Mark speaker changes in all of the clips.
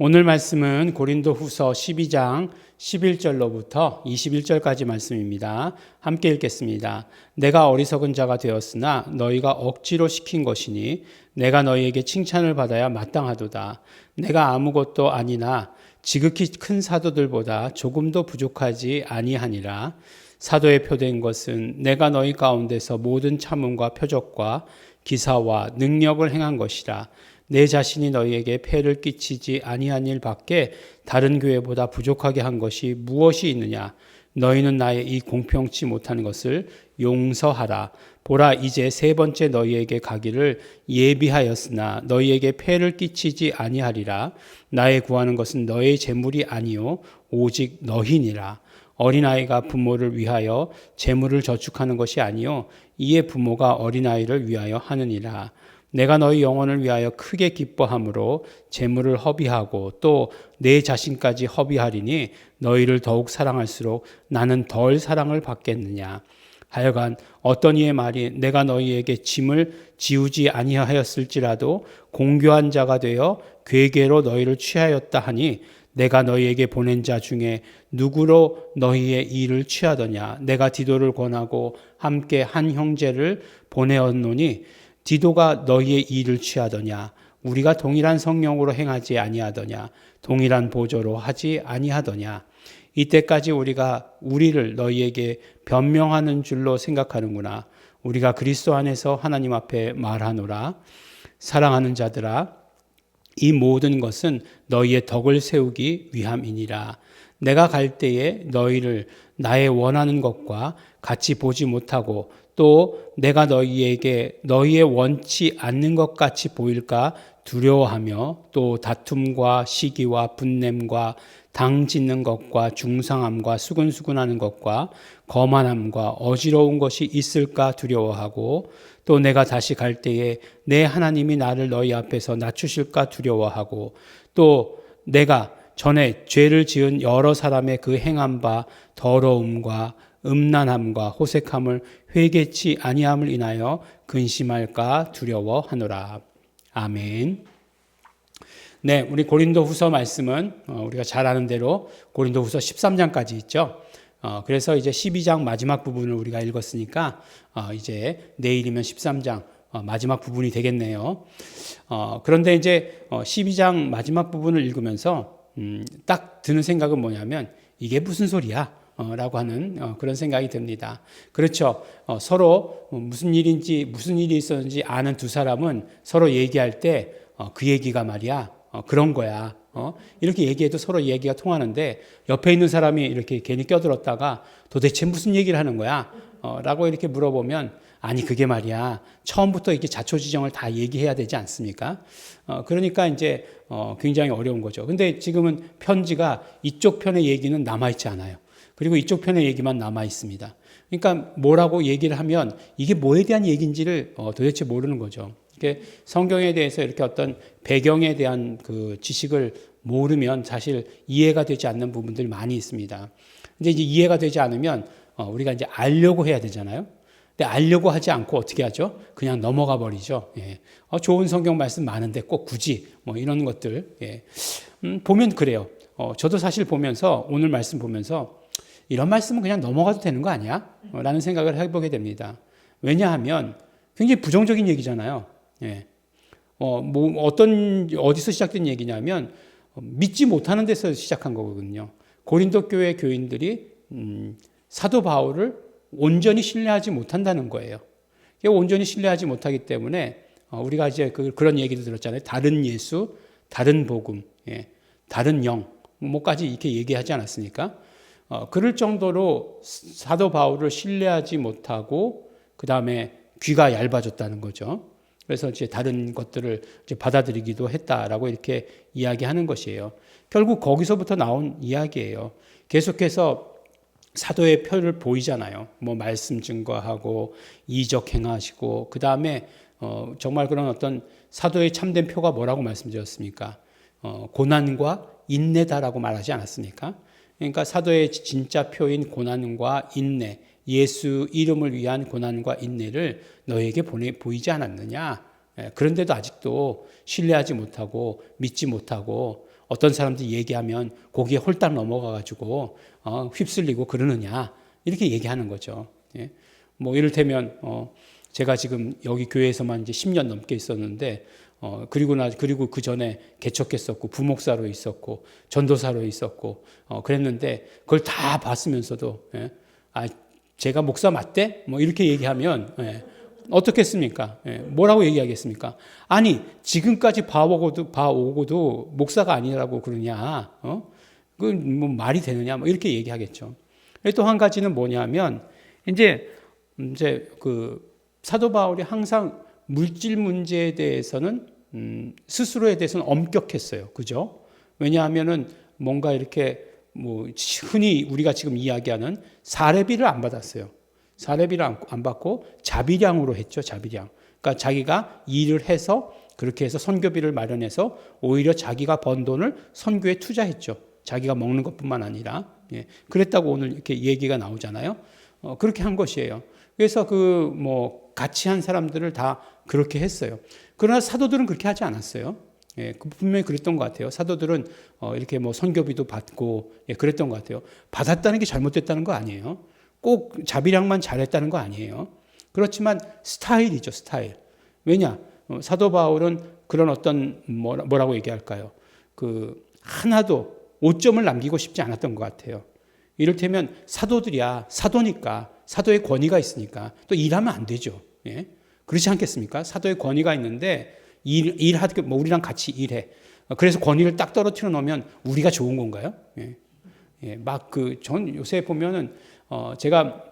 Speaker 1: 오늘 말씀은 고린도후서 12장 11절로부터 21절까지 말씀입니다. 함께 읽겠습니다. 내가 어리석은 자가 되었으나 너희가 억지로 시킨 것이니 내가 너희에게 칭찬을 받아야 마땅하도다. 내가 아무것도 아니나 지극히 큰 사도들보다 조금도 부족하지 아니하니라. 사도의 표된 것은 내가 너희 가운데서 모든 참음과 표적과 기사와 능력을 행한 것이라. 내 자신이 너희에게 폐를 끼치지 아니한 일 밖에 다른 교회보다 부족하게 한 것이 무엇이 있느냐? 너희는 나의 이 공평치 못한 것을 용서하라. 보라, 이제 세 번째 너희에게 가기를 예비하였으나 너희에게 폐를 끼치지 아니하리라. 나의 구하는 것은 너의 재물이 아니요 오직 너희니라. 어린아이가 부모를 위하여 재물을 저축하는 것이 아니요 이에 부모가 어린아이를 위하여 하느니라. 내가 너희 영혼을 위하여 크게 기뻐함으로 재물을 허비하고 또 내 자신까지 허비하리니 너희를 더욱 사랑할수록 나는 덜 사랑을 받겠느냐. 하여간 어떤 이의 말이 내가 너희에게 짐을 지우지 아니하였을지라도 공교한 자가 되어 괴계로 너희를 취하였다 하니 내가 너희에게 보낸 자 중에 누구로 너희의 일을 취하더냐. 내가 디도를 권하고 함께 한 형제를 보내었노니 디도가 너희의 일을 취하더냐. 우리가 동일한 성령으로 행하지 아니하더냐. 동일한 보조로 하지 아니하더냐. 이때까지 우리가 우리를 너희에게 변명하는 줄로 생각하는구나. 우리가 그리스도 안에서 하나님 앞에 말하노라. 사랑하는 자들아, 이 모든 것은 너희의 덕을 세우기 위함이니라. 내가 갈 때에 너희를 나의 원하는 것과 같이 보지 못하고 또 내가 너희에게 너희의 원치 않는 것 같이 보일까 두려워하며 또 다툼과 시기와 분냄과 당 짓는 것과 중상함과 수근수근하는 것과 거만함과 어지러운 것이 있을까 두려워하고 또 내가 다시 갈 때에 내 하나님이 나를 너희 앞에서 낮추실까 두려워하고 또 내가 전에 죄를 지은 여러 사람의 그 행한 바 더러움과 음란함과 호색함을 회개치 아니함을 인하여 근심할까 두려워하노라. 아멘. 네, 우리 고린도후서 말씀은 우리가 잘 아는 대로 고린도후서 13장까지 있죠. 그래서 이제 12장 마지막 부분을 우리가 읽었으니까 이제 내일이면 13장 마지막 부분이 되겠네요. 그런데 이제 12장 마지막 부분을 읽으면서 딱 드는 생각은 뭐냐면 이게 무슨 소리야? 라고 하는 그런 생각이 듭니다. 그렇죠. 서로 무슨 일이 있었는지 아는 두 사람은 서로 얘기할 때 그 얘기가 말이야 그런 거야. 이렇게 얘기해도 서로 얘기가 통하는데 옆에 있는 사람이 이렇게 괜히 껴들었다가 도대체 무슨 얘기를 하는 거야? 라고 이렇게 물어보면 아니 그게 말이야 처음부터 이렇게 자초지정을 다 얘기해야 되지 않습니까? 그러니까 이제 굉장히 어려운 거죠. 근데 지금은 편지가 이쪽 편의 얘기는 남아있지 않아요. 그리고 이쪽 편의 얘기만 남아 있습니다. 그러니까 뭐라고 얘기를 하면 이게 뭐에 대한 얘기인지를 도대체 모르는 거죠. 이렇게 성경에 대해서 이렇게 어떤 배경에 대한 그 지식을 모르면 사실 이해가 되지 않는 부분들이 많이 있습니다. 근데 이제 이해가 되지 않으면 우리가 이제 알려고 해야 되잖아요. 근데 알려고 하지 않고 어떻게 하죠? 그냥 넘어가 버리죠. 예. 좋은 성경 말씀 많은데 꼭 굳이 뭐 이런 것들 예. 보면 그래요. 저도 사실 보면서 오늘 말씀 보면서 이런 말씀은 그냥 넘어가도 되는 거 아니야? 라는 생각을 해보게 됩니다. 왜냐하면 굉장히 부정적인 얘기잖아요. 예. 어디서 시작된 얘기냐면 믿지 못하는 데서 시작한 거거든요. 고린도 교회 교인들이 사도 바울을 온전히 신뢰하지 못한다는 거예요. 온전히 신뢰하지 못하기 때문에 우리가 이제 그런 얘기도 들었잖아요. 다른 예수, 다른 복음, 예. 다른 영, 뭐까지 이렇게 얘기하지 않았습니까? 그럴 정도로 사도 바울을 신뢰하지 못하고 그 다음에 귀가 얇아졌다는 거죠. 그래서 이제 다른 것들을 이제 받아들이기도 했다라고 이렇게 이야기하는 것이에요. 결국 거기서부터 나온 이야기예요. 계속해서 사도의 표를 보이잖아요. 뭐 말씀 증거하고 이적 행하시고 그 다음에 정말 그런 어떤 사도의 참된 표가 뭐라고 말씀드렸습니까? 고난과 인내다라고 말하지 않았습니까? 그러니까 사도의 진짜 표인 고난과 인내, 예수 이름을 위한 고난과 인내를 너에게 보이지 않았느냐? 그런데도 아직도 신뢰하지 못하고 믿지 못하고 어떤 사람들이 얘기하면 거기에 홀딱 넘어가가지고 휩쓸리고 그러느냐 이렇게 얘기하는 거죠. 예. 뭐 이를테면 제가 지금 여기 교회에서만 이제 10년 넘게 있었는데 그리고 그 전에 개척했었고 부목사로 있었고 전도사로 있었고 그랬는데 그걸 다 봤으면서도 예. 제가 목사 맞대? 뭐 이렇게 얘기하면 예. 어떻겠습니까? 예. 뭐라고 얘기하겠습니까? 아니 지금까지 봐오고도 목사가 아니라고 그러냐? 그건 뭐 말이 되느냐? 뭐 이렇게 얘기하겠죠. 또 한 가지는 뭐냐면 이제 그 사도 바울이 항상 물질 문제에 대해서는 스스로에 대해서는 엄격했어요. 그죠? 왜냐하면은 뭔가 이렇게 뭐 흔히 우리가 지금 이야기하는 사례비를 안 받았어요. 사례비를 안 받고 자비량으로 했죠. 자비량. 그러니까 자기가 일을 해서 그렇게 해서 선교비를 마련해서 오히려 자기가 번 돈을 선교에 투자했죠. 자기가 먹는 것뿐만 아니라. 예. 그랬다고 오늘 이렇게 얘기가 나오잖아요. 그렇게 한 것이에요. 그래서 같이 한 사람들을 다 그렇게 했어요. 그러나 사도들은 그렇게 하지 않았어요. 예, 분명히 그랬던 것 같아요. 사도들은 이렇게 뭐 선교비도 받고 그랬던 것 같아요. 받았다는 게 잘못됐다는 거 아니에요. 꼭 자비량만 잘했다는 거 아니에요. 그렇지만 스타일이죠, 스타일. 왜냐? 사도 바울은 그런 어떤 뭐라고 얘기할까요? 하나도 오점을 남기고 싶지 않았던 것 같아요. 이를테면 사도들이야, 사도니까 사도의 권위가 있으니까 또 일하면 안 되죠. 예? 그렇지 않겠습니까? 사도의 권위가 있는데 일하게 우리랑 같이 일해. 그래서 권위를 딱 떨어뜨려 놓으면 우리가 좋은 건가요? 예. 예, 전 요새 보면은 제가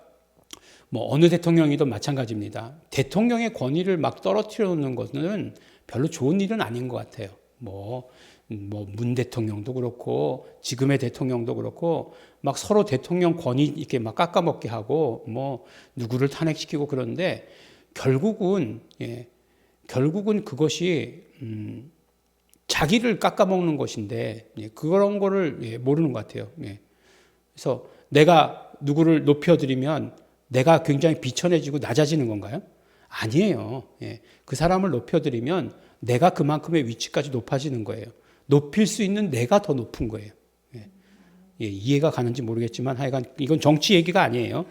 Speaker 1: 어느 대통령이든 마찬가지입니다. 대통령의 권위를 막 떨어뜨려 놓는 것은 별로 좋은 일은 아닌 것 같아요. 문 대통령도 그렇고 지금의 대통령도 그렇고 막 서로 대통령 권위 이렇게 막 깎아먹게 하고 누구를 탄핵시키고 그런데 결국은 그것이 자기를 깎아먹는 것인데 그런 거를 모르는 것 같아요. 그래서 내가 누구를 높여드리면 내가 굉장히 비천해지고 낮아지는 건가요? 아니에요. 그 사람을 높여드리면 내가 그만큼의 위치까지 높아지는 거예요. 높일 수 있는 내가 더 높은 거예요. 이해가 가는지 모르겠지만 하여간 이건 정치 얘기가 아니에요.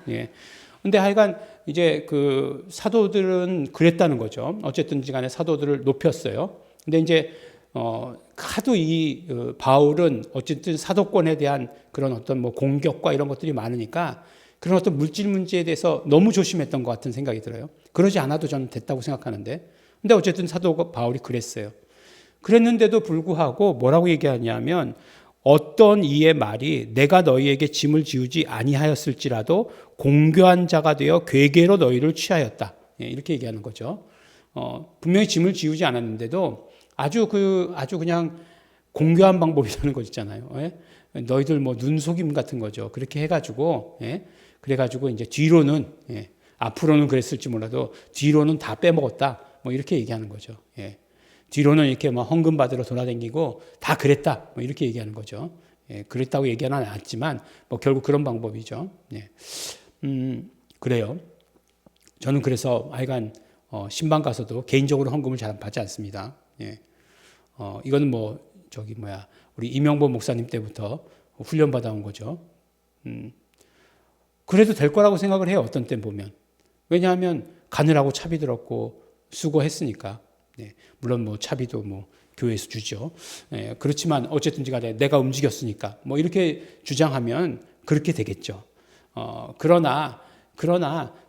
Speaker 1: 근데 하여간 이제 그 사도들은 그랬다는 거죠. 어쨌든지 간에 사도들을 높였어요. 근데 이제 하도 바울은 어쨌든 사도권에 대한 그런 어떤 공격과 이런 것들이 많으니까 그런 어떤 물질 문제에 대해서 너무 조심했던 것 같은 생각이 들어요. 그러지 않아도 저는 됐다고 생각하는데. 근데 어쨌든 사도 바울이 그랬어요. 그랬는데도 불구하고 뭐라고 얘기하냐면 어떤 이의 말이 내가 너희에게 짐을 지우지 아니하였을지라도 공교한 자가 되어 괴계로 너희를 취하였다. 이렇게 얘기하는 거죠. 분명히 짐을 지우지 않았는데도 아주 그냥 공교한 방법이라는 거 있잖아요. 너희들 눈속임 같은 거죠. 그렇게 해가지고 그래가지고 이제 뒤로는 앞으로는 그랬을지 몰라도 뒤로는 다 빼먹었다. 이렇게 얘기하는 거죠. 뒤로는 이렇게 헌금 받으러 돌아다니고 다 그랬다. 이렇게 얘기하는 거죠. 그랬다고 얘기는 않았지만 결국 그런 방법이죠. 그래요. 저는 그래서 하여간 신방 가서도 개인적으로 헌금을 잘 받지 않습니다. 이거는 우리 이명보 목사님 때부터 훈련 받아온 거죠. 그래도 될 거라고 생각을 해요. 어떤 때 보면. 왜냐하면 가느라고 차비 들었고 수고했으니까. 물론 차비도 교회에서 주죠. 그렇지만 어쨌든지 간에 내가 움직였으니까 이렇게 주장하면 그렇게 되겠죠. 그러나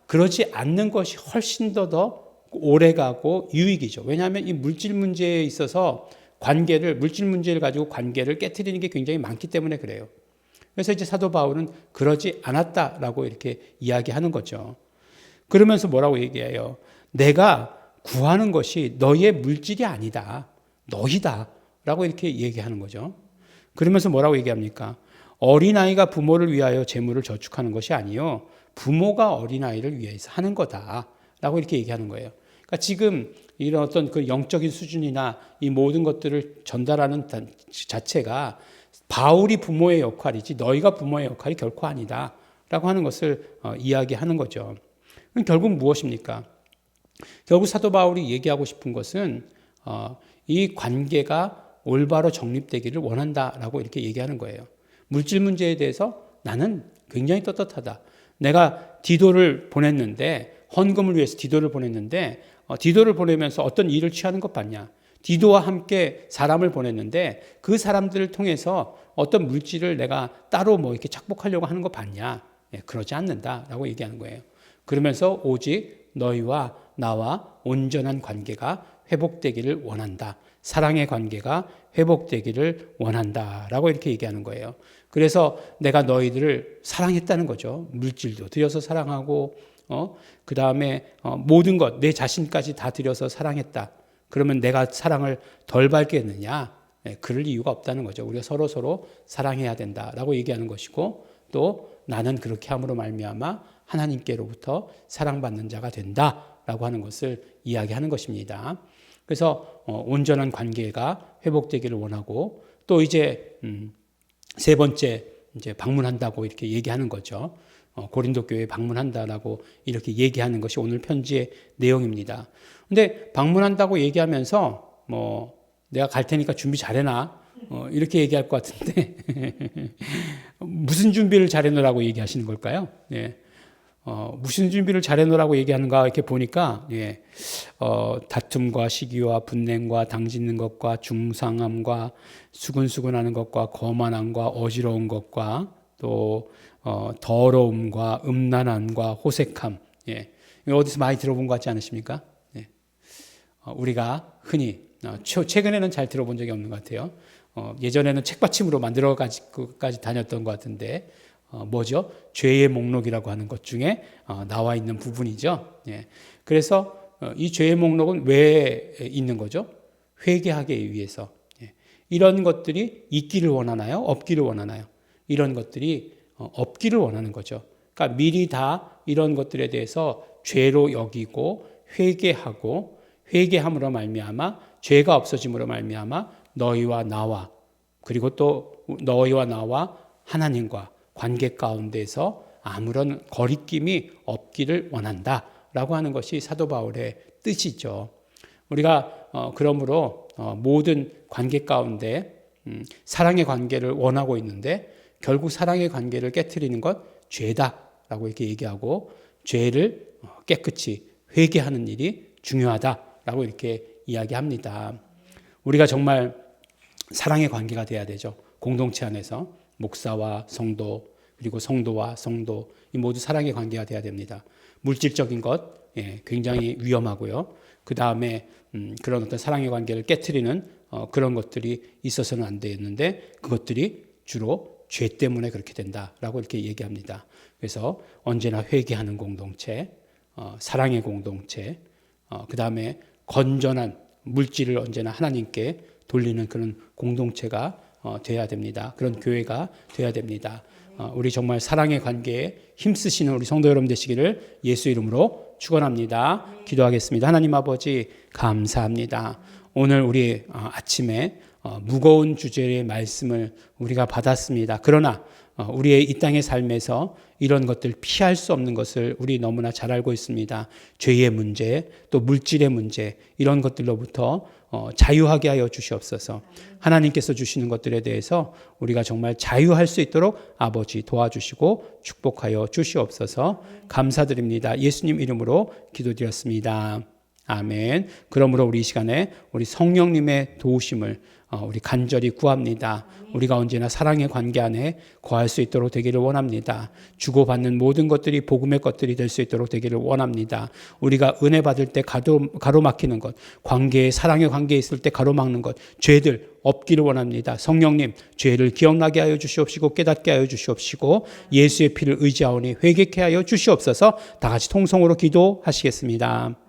Speaker 1: 그러지 않는 것이 훨씬 더 오래가고 유익이죠. 왜냐하면 이 물질 문제에 있어서 물질 문제를 가지고 관계를 깨트리는 게 굉장히 많기 때문에 그래요. 그래서 이제 사도 바울은 그러지 않았다라고 이렇게 이야기하는 거죠. 그러면서 뭐라고 얘기해요? 내가 구하는 것이 너희의 물질이 아니다. 너희다. 라고 이렇게 얘기하는 거죠. 그러면서 뭐라고 얘기합니까? 어린아이가 부모를 위하여 재물을 저축하는 것이 아니요. 부모가 어린아이를 위해서 하는 거다. 라고 이렇게 얘기하는 거예요. 그러니까 지금 이런 어떤 그 영적인 수준이나 이 모든 것들을 전달하는 자체가 바울이 부모의 역할이지 너희가 부모의 역할이 결코 아니다. 라고 하는 것을 이야기하는 거죠. 그럼 결국 무엇입니까? 결국 사도 바울이 얘기하고 싶은 것은 이 관계가 올바로 정립되기를 원한다라고 이렇게 얘기하는 거예요. 물질 문제에 대해서 나는 굉장히 떳떳하다. 내가 디도를 보냈는데, 헌금을 위해서 디도를 보냈는데, 디도를 보내면서 어떤 일을 취하는 것 같냐? 디도와 함께 사람을 보냈는데 그 사람들을 통해서 어떤 물질을 내가 따로 뭐 이렇게 착복하려고 하는 거 봤냐? 그러지 않는다라고 얘기하는 거예요. 그러면서 오직 너희와 나와 온전한 관계가 회복되기를 원한다. 사랑의 관계가 회복되기를 원한다라고 이렇게 얘기하는 거예요. 그래서 내가 너희들을 사랑했다는 거죠. 물질도 들여서 사랑하고 그 다음에 모든 것, 내 자신까지 다 들여서 사랑했다. 그러면 내가 사랑을 덜 받겠느냐? 그럴 이유가 없다는 거죠. 우리가 서로 사랑해야 된다라고 얘기하는 것이고, 또 나는 그렇게 함으로 말미암아 하나님께로부터 사랑받는 자가 된다라고 하는 것을 이야기하는 것입니다. 그래서 온전한 관계가 회복되기를 원하고, 또 이제 세 번째 이제 방문한다고 이렇게 얘기하는 거죠. 고린도 교회에 방문한다라고 이렇게 얘기하는 것이 오늘 편지의 내용입니다. 근데 방문한다고 얘기하면서 내가 갈 테니까 준비 잘해놔 이렇게 얘기할 것 같은데 무슨 준비를 잘해놓으라고 얘기하시는 걸까요? 무슨 준비를 잘해놓으라고 얘기하는가 이렇게 보니까 다툼과 시기와 분냉과 당짓는 것과 중상함과 수근수근하는 것과 거만함과 어지러운 것과 또 더러움과 음란함과 호색함. 어디서 많이 들어본 것 같지 않으십니까? 우리가 흔히 최근에는 잘 들어본 적이 없는 것 같아요. 예전에는 책받침으로 만들어까지 다녔던 것 같은데 뭐죠? 죄의 목록이라고 하는 것 중에 나와 있는 부분이죠. 그래서 이 죄의 목록은 왜 있는 거죠? 회개하기 위해서. 이런 것들이 있기를 원하나요? 없기를 원하나요? 이런 것들이 없기를 원하는 거죠. 그러니까 미리 다 이런 것들에 대해서 죄로 여기고 회개함으로 말미암아 죄가 없어짐으로 말미암아 너희와 나와, 그리고 또 너희와 나와 하나님과 관계 가운데서 아무런 거리낌이 없기를 원한다라고 하는 것이 사도 바울의 뜻이죠. 우리가 그러므로 모든 관계 가운데 사랑의 관계를 원하고 있는데 결국 사랑의 관계를 깨트리는 것 죄다라고 이렇게 얘기하고, 죄를 깨끗이 회개하는 일이 중요하다라고 이렇게 이야기합니다. 우리가 정말 사랑의 관계가 돼야 되죠. 공동체 안에서 목사와 성도, 그리고 성도와 성도, 이 모두 사랑의 관계가 돼야 됩니다. 물질적인 것 굉장히 위험하고요. 그 다음에 그런 어떤 사랑의 관계를 깨트리는 그런 것들이 있어서는 안 되는데 그것들이 주로 죄 때문에 그렇게 된다라고 이렇게 얘기합니다. 그래서 언제나 회개하는 공동체, 사랑의 공동체, 그 다음에 건전한 물질을 언제나 하나님께 돌리는 그런 공동체가 돼야 됩니다. 그런 교회가 돼야 됩니다. 우리 정말 사랑의 관계에 힘쓰시는 우리 성도 여러분 되시기를 예수 이름으로 축원합니다. 기도하겠습니다. 하나님 아버지 감사합니다. 오늘 우리 아침에 무거운 주제의 말씀을 우리가 받았습니다. 그러나 우리의 이 땅의 삶에서 이런 것들 피할 수 없는 것을 우리 너무나 잘 알고 있습니다. 죄의 문제, 또 물질의 문제, 이런 것들로부터 자유하게 하여 주시옵소서. 하나님께서 주시는 것들에 대해서 우리가 정말 자유할 수 있도록 아버지 도와주시고 축복하여 주시옵소서. 감사드립니다. 예수님 이름으로 기도드렸습니다. 아멘. 그러므로 우리 이 시간에 우리 성령님의 도우심을 우리 간절히 구합니다. 우리가 언제나 사랑의 관계 안에 거할 수 있도록 되기를 원합니다. 주고받는 모든 것들이 복음의 것들이 될 수 있도록 되기를 원합니다. 우리가 은혜 받을 때 가로막히는 것, 관계에 사랑의 관계에 있을 때 가로막는 것, 죄들 없기를 원합니다. 성령님, 죄를 기억나게 하여 주시옵시고 깨닫게 하여 주시옵시고 예수의 피를 의지하오니 회개케 하여 주시옵소서. 다 같이 통성으로 기도하시겠습니다.